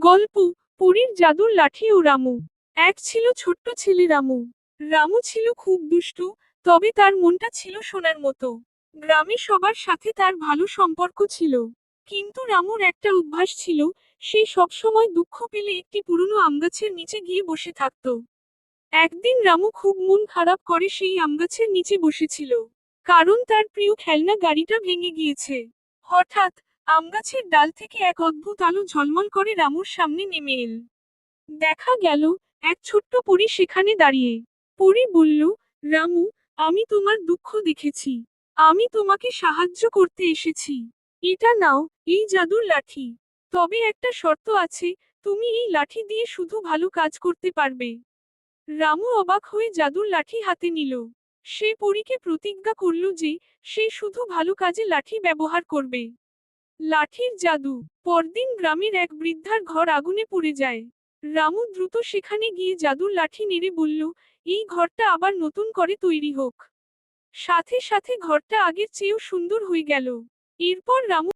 গল্প পুরীর জাদুর লাঠি ও রামু। এক ছিল ছোট্ট ছেলে রামু। রামু ছিল খুব দুষ্টু, তবে তার মনটা ছিল সোনার মতো। গ্রামে সবার সাথে তার ভালো সম্পর্ক ছিল। কিন্তু রামুর একটা অভ্যাস ছিল, সে সবসময় দুঃখ পেলে একটি পুরনো আমগাছের নিচে গিয়ে বসে থাকত। একদিন রামু খুব মন খারাপ করে সেই আমগাছের নিচে বসেছিল, কারণ তার প্রিয় খেলনা গাড়িটা ভেঙে গিয়েছে। হঠাৎ আমগাছের ডাল থেকে এক অদ্ভুত আলো ঝলমল করে রামুর সামনে নেমে এল। দেখা গেল এক ছোট্ট পরী সেখানে দাঁড়িয়ে। পরী বলল, রামু, আমি তোমার দুঃখ দেখেছি। আমি তোমাকে সাহায্য করতে এসেছি। এটা নাও, এই জাদুর লাঠি। তবে একটা শর্ত আছে, তুমি এই লাঠি দিয়ে শুধু ভালো কাজ করতে পারবে। রামু অবাক হয়ে জাদুর লাঠি হাতে নিল। সে পরীকে প্রতিজ্ঞা করল যে সে শুধু ভালো কাজে লাঠি ব্যবহার করবে। লাঠির জাদু। পরদিন গ্রামের এক বৃদ্ধার ঘর আগুনে পুড়ে যায়। রামু দ্রুত সেখানে গিয়ে জাদুর লাঠি নেড়ে বলল, এই ঘরটা আবার নতুন করে তৈরি হোক। সাথে সাথে ঘরটা আগের চেয়েও সুন্দর হয়ে গেল। এরপর রামু